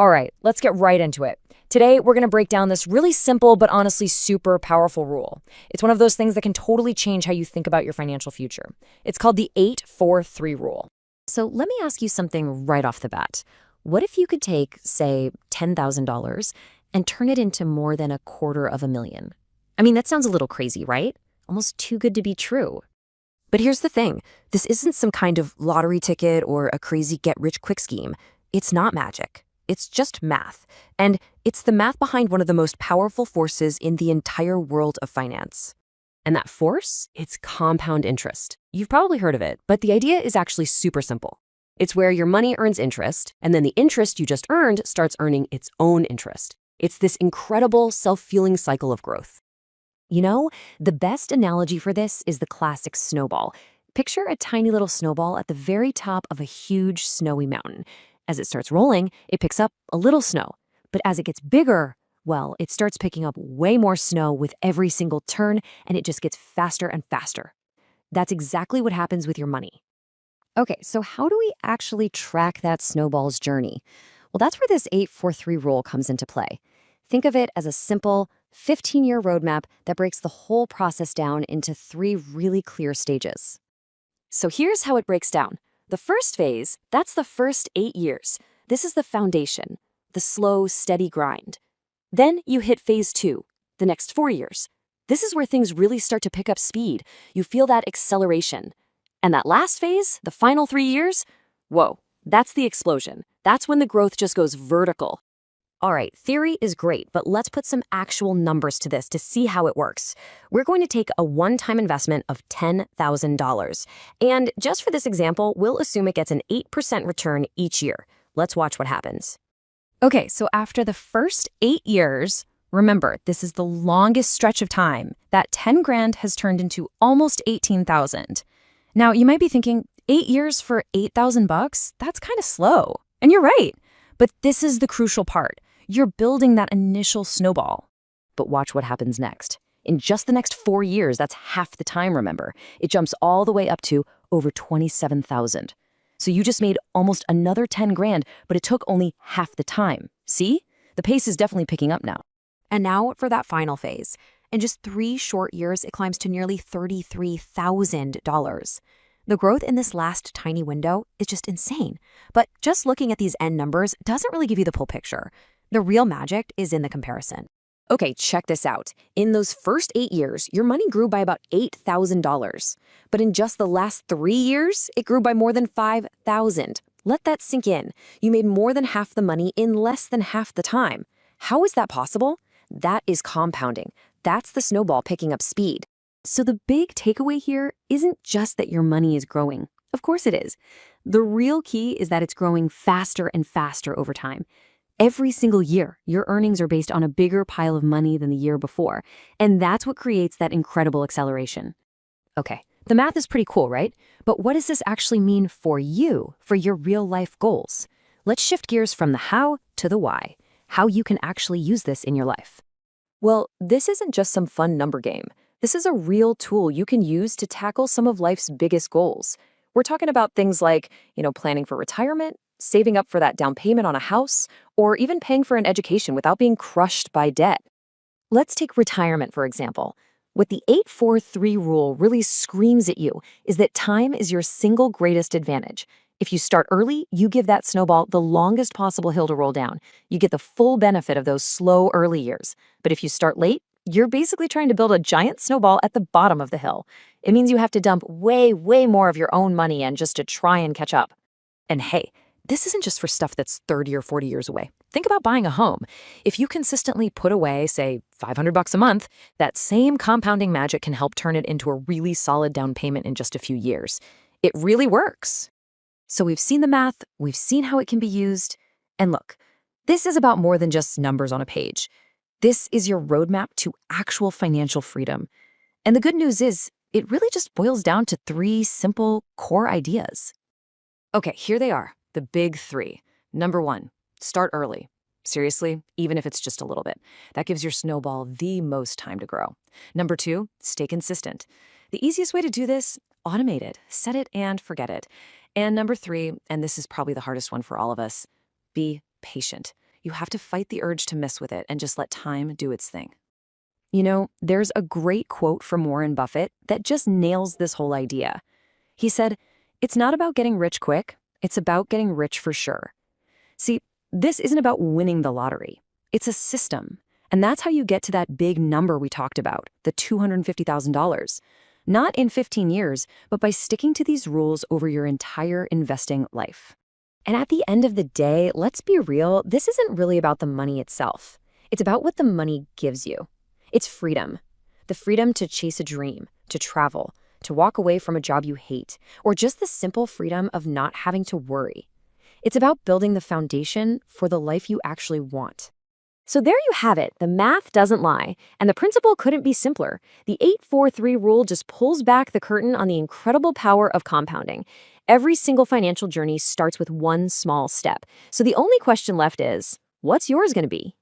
All right, let's get right into it. Today, we're going to break down this really simple but honestly super powerful rule. It's one of those things that can totally change how you think about your financial future. It's called the 8-4-3 rule. So let me ask you something right off the bat. What if you could take, say, $10,000 and turn it into more than $250,000? I mean, that sounds a little crazy, right? Almost too good to be true. But here's the thing. This isn't some kind of lottery ticket or a crazy get-rich-quick scheme. It's not magic. It's just math. And it's the math behind one of the most powerful forces in the entire world of finance. And that force? It's compound interest. You've probably heard of it, but the idea is actually super simple. It's where your money earns interest, and then the interest you just earned starts earning its own interest. It's this incredible self-fueling cycle of growth. You know, the best analogy for this is the classic snowball. Picture a tiny little snowball at the very top of a huge snowy mountain. As it starts rolling, it picks up a little snow. But as it gets bigger, well, it starts picking up way more snow with every single turn, and it just gets faster and faster. That's exactly what happens with your money. Okay, so how do we actually track that snowball's journey? Well, that's where this 8-4-3 rule comes into play. Think of it as a simple 15-year roadmap that breaks the whole process down into 3 really clear stages. So here's how it breaks down. The first phase, that's the first 8 years. This is the foundation, the slow, steady grind. Then you hit phase 2, the next 4 years. This is where things really start to pick up speed. You feel that acceleration. And that last phase, the final 3 years, whoa, that's the explosion. That's when the growth just goes vertical. All right, theory is great, but let's put some actual numbers to this to see how it works. We're going to take a one-time investment of $10,000. And just for this example, we'll assume it gets an 8% return each year. Let's watch what happens. Okay, so after the first 8 years, remember, this is the longest stretch of time. That 10 grand has turned into almost 18,000. Now, you might be thinking, 8 years for $8,000? That's kind of slow. And you're right. But this is the crucial part. You're building that initial snowball. But watch what happens next. In just the next 4 years, that's half the time, remember. It jumps all the way up to over 27,000. So you just made almost another 10 grand, but it took only half the time. See? The pace is definitely picking up now. And now for that final phase. In just 3 short years, it climbs to nearly $33,000. The growth in this last tiny window is just insane. But just looking at these end numbers doesn't really give you the full picture. The real magic is in the comparison. Okay, check this out. In those first 8 years, your money grew by about $8,000. But in just the last 3 years, it grew by more than $5,000. Let that sink in. You made more than half the money in less than half the time. How is that possible? That is compounding. That's the snowball picking up speed. So the big takeaway here isn't just that your money is growing. Of course it is. The real key is that it's growing faster and faster over time. Every single year, your earnings are based on a bigger pile of money than the year before, and that's what creates that incredible acceleration. Okay, the math is pretty cool, right? But what does this actually mean for you, for your real-life goals? Let's shift gears from the how to the why, how you can actually use this in your life. Well, this isn't just some fun number game. This is a real tool you can use to tackle some of life's biggest goals. We're talking about things like, planning for retirement, saving up for that down payment on a house, or even paying for an education without being crushed by debt. Let's take retirement, for example. What the 8-4-3 rule really screams at you is that time is your single greatest advantage. If you start early, you give that snowball the longest possible hill to roll down. You get the full benefit of those slow early years. But if you start late, you're basically trying to build a giant snowball at the bottom of the hill. It means you have to dump way, way more of your own money in just to try and catch up. And hey, this isn't just for stuff that's 30 or 40 years away. Think about buying a home. If you consistently put away, say, $500 a month, that same compounding magic can help turn it into a really solid down payment in just a few years. It really works. So we've seen the math, we've seen how it can be used. And look, this is about more than just numbers on a page. This is your roadmap to actual financial freedom. And the good news is, it really just boils down to 3 simple core ideas. Okay, here they are, the big 3. Number 1, start early. Seriously, even if it's just a little bit. That gives your snowball the most time to grow. Number 2, stay consistent. The easiest way to do this, automate it, set it and forget it. And number 3, and this is probably the hardest one for all of us, be patient. You have to fight the urge to mess with it and just let time do its thing. You know, there's a great quote from Warren Buffett that just nails this whole idea. He said, "It's not about getting rich quick, it's about getting rich for sure." See, this isn't about winning the lottery. It's a system. And that's how you get to that big number we talked about, the $250,000. Not in 15 years, but by sticking to these rules over your entire investing life. And at the end of the day, let's be real, this isn't really about the money itself. It's about what the money gives you. It's freedom. The freedom to chase a dream, to travel, to walk away from a job you hate, or just the simple freedom of not having to worry. It's about building the foundation for the life you actually want. So there you have it. The math doesn't lie, and the principle couldn't be simpler. The 8-4-3 rule just pulls back the curtain on the incredible power of compounding. Every single financial journey starts with one small step. So the only question left is, what's yours going to be?